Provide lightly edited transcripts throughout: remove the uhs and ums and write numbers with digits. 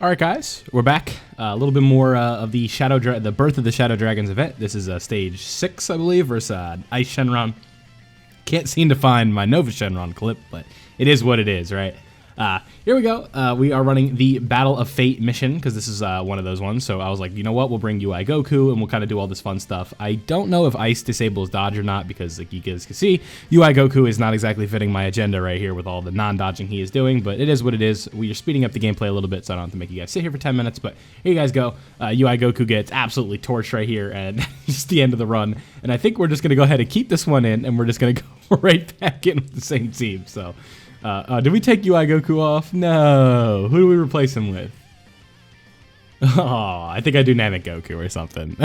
Alright guys, we're back. A little bit more of the the Birth of the Shadow Dragons event. This is stage 6, I believe, versus EIS Shenron. Can't seem to find my Nova Shenron clip, but it is what it is, right? Here we go. We are running the Battle of Fate mission, because this is one of those ones. So I was like, you know what, we'll bring UI Goku, and we'll kind of do all this fun stuff. I don't know if Ice disables dodge or not, because like you guys can see, UI Goku is not exactly fitting my agenda right here with all the non-dodging he is doing, but it is what it is. We are speeding up the gameplay a little bit, so I don't have to make you guys sit here for 10 minutes, but here you guys go. UI Goku gets absolutely torched right here, and just the end of the run. And I think we're just going to go ahead and keep this one in, and we're just going to go right back in with the same team, so... did we take UI Goku off? No. Who do we replace him with? Oh, I think I do Namek Goku or something.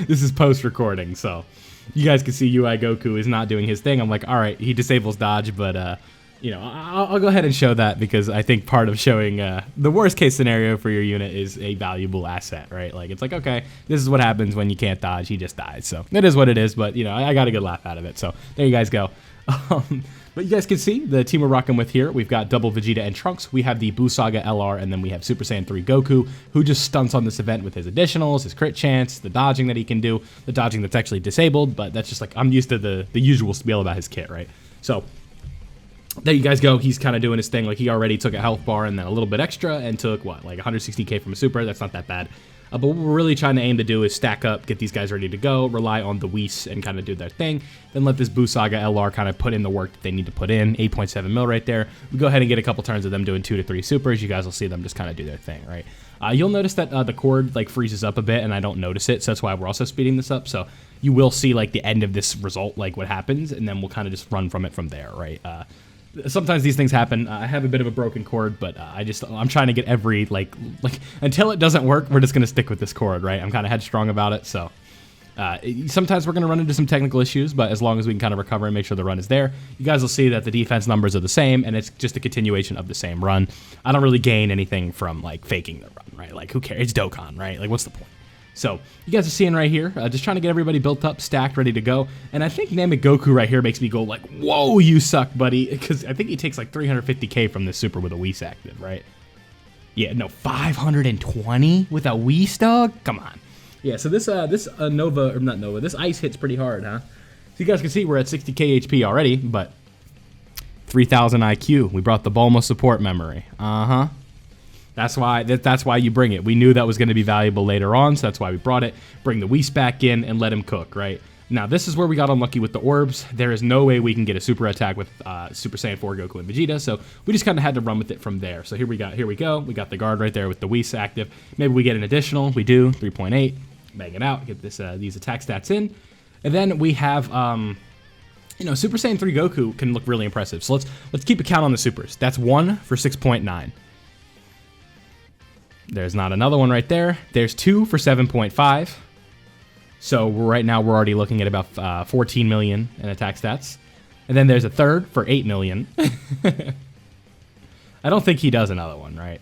This is post-recording, so you guys can see UI Goku is not doing his thing. I'm like, all right, he disables dodge, but, you know, I'll go ahead and show that because I think part of showing the worst-case scenario for your unit is a valuable asset, right? Like, it's like, okay, this is what happens when you can't dodge. He just dies, so it is what it is, but, you know, I got a good laugh out of it, so there you guys go. But you guys can see the team we're rocking with here. We've got double Vegeta and Trunks. We have the Buu Saga LR, and then we have Super Saiyan 3 Goku, who just stunts on this event with his additionals, his crit chance, the dodging that he can do, the dodging that's actually disabled, but that's just like, I'm used to the usual spiel about his kit, right? So, there you guys go. He's kind of doing his thing. Like, he already took a health bar and then a little bit extra and took, what, like 160k from a super? That's not that bad. But what we're really trying to aim to do is stack up, get these guys ready to go, rely on the Whis and kind of do their thing, then let this Buu Saga LR kind of put in the work that they need to put in. 8.7 mil right there. We go ahead and get a couple turns of them doing 2 to 3 supers. You guys will see them just kind of do their thing, right? You'll notice that the cord like freezes up a bit, and I don't notice it, so that's why we're also speeding this up. So you will see like the end of this result, like what happens, and then we'll kind of just run from it from there, right? Sometimes these things happen. I have a bit of a broken cord, but I'm trying to get every, like until it doesn't work, we're just going to stick with this cord, right? I'm kind of headstrong about it, so sometimes we're going to run into some technical issues, but as long as we can kind of recover and make sure the run is there, you guys will see that the defense numbers are the same, and it's just a continuation of the same run. I don't really gain anything from, like, faking the run, right? Like, who cares? It's Dokkan, right? Like, what's the point? So, you guys are seeing right here, just trying to get everybody built up, stacked, ready to go. And I think Namek Goku right here makes me go like, whoa, you suck, buddy. Because I think he takes like 350k from this super with a Whis active, right? Yeah, no, 520 with a Whis, dog? Come on. Yeah, so this Nova, or not Nova, this Ice hits pretty hard, huh? So you guys can see we're at 60k HP already, but 3000 IQ. We brought the Bulma support memory. Uh-huh. That's why you bring it. We knew that was going to be valuable later on, so that's why we brought it. Bring the Whis back in and let him cook, right? Now, this is where we got unlucky with the orbs. There is no way we can get a super attack with Super Saiyan 4 Goku and Vegeta, so we just kind of had to run with it from there. So here we go. We got the guard right there with the Whis active. Maybe we get an additional. We do. 3.8. Bang it out. Get these attack stats in. And then we have... you know, Super Saiyan 3 Goku can look really impressive. So let's keep a count on the supers. That's 1 for 6.9. There's not another one right there. There's 2 for 7.5. So right now we're already looking at about 14 million in attack stats. And then there's a third for 8 million. I don't think he does another one, right?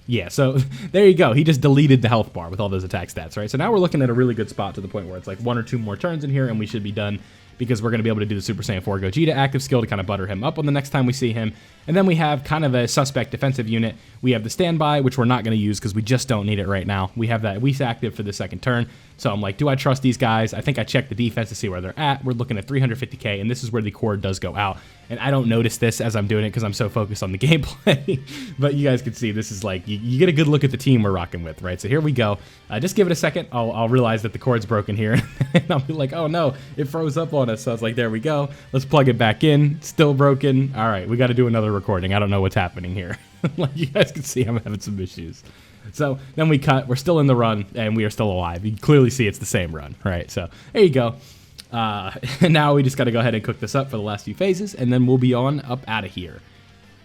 Yeah, so there you go. He just deleted the health bar with all those attack stats, right? So now we're looking at a really good spot to the point where it's like 1 or 2 more turns in here and we should be done, because we're going to be able to do the Super Saiyan 4 Gogeta active skill to kind of butter him up on the next time we see him. And then we have kind of a suspect defensive unit. We have the standby, which we're not going to use because we just don't need it right now. We have that Whis active for the second turn. So I'm like, do I trust these guys? I think I checked the defense to see where they're at. We're looking at 350k, and this is where the cord does go out. And I don't notice this as I'm doing it because I'm so focused on the gameplay. But you guys can see this is like, you get a good look at the team we're rocking with, right? So here we go. Just give it a second. I'll realize that the cord's broken here. And I'll be like, oh no, it froze up on us. So I was like, there we go. Let's plug it back in. Still broken. All right, we got to do another recording. I don't know what's happening here. Like you guys can see, I'm having some issues. So then we cut. We're still in the run, and we are still alive. You can clearly see it's the same run, right? So there you go. And now we just got to go ahead and cook this up for the last few phases, and then we'll be on up out of here.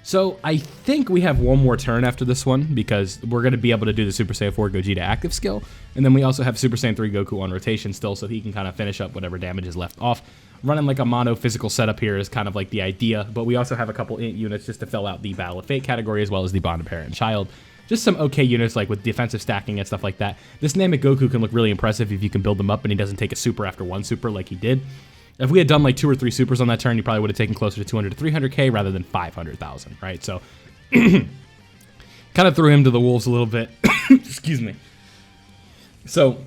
So I think we have one more turn after this one, because we're going to be able to do the Super Saiyan 4 Gogeta active skill, and then we also have Super Saiyan 3 Goku on rotation still, so he can kind of finish up whatever damage is left off. Running like a mono physical setup here is kind of like the idea, but we also have a couple int units just to fill out the Battle of Fate category, as well as the Bond of Parent and Child. Just some okay units like with defensive stacking and stuff like that. This Namek Goku can look really impressive if you can build them up and he doesn't take a super after one super like he did. If we had done like 2 or 3 supers on that turn, you probably would have taken closer to 200 to 300k rather than 500,000, right? So Kind of threw him to the wolves a little bit. Excuse me. So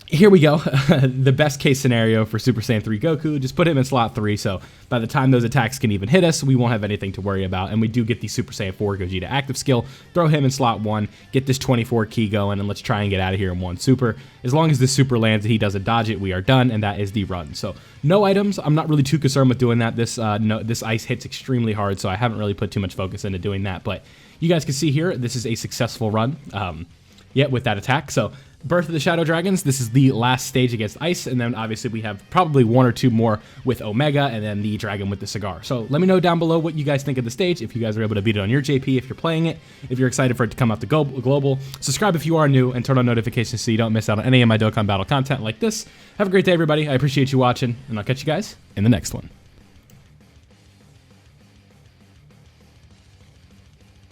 here we go. The best case scenario for Super Saiyan 3 Goku, just put him in slot 3, so by the time those attacks can even hit us, we won't have anything to worry about, and we do get the Super Saiyan 4 Gogeta active skill. Throw him in slot 1, get this 24 key going, and let's try and get out of here in one super. As long as this super lands and he doesn't dodge it, we are done, and that is the run. So no items. I'm not really too concerned with doing that. This ice hits extremely hard, so I haven't really put too much focus into doing that, but you guys can see here, this is a successful run. With that attack. So Birth of the Shadow Dragons, this is the last stage against Ice, and then obviously we have probably 1 or 2 more with Omega, and then the Dragon with the Cigar. So let me know down below what you guys think of the stage, if you guys are able to beat it on your JP, if you're playing it, if you're excited for it to come out to global. Subscribe if you are new, and turn on notifications so you don't miss out on any of my Dokkan Battle content like this. Have a great day, everybody. I appreciate you watching, and I'll catch you guys in the next one.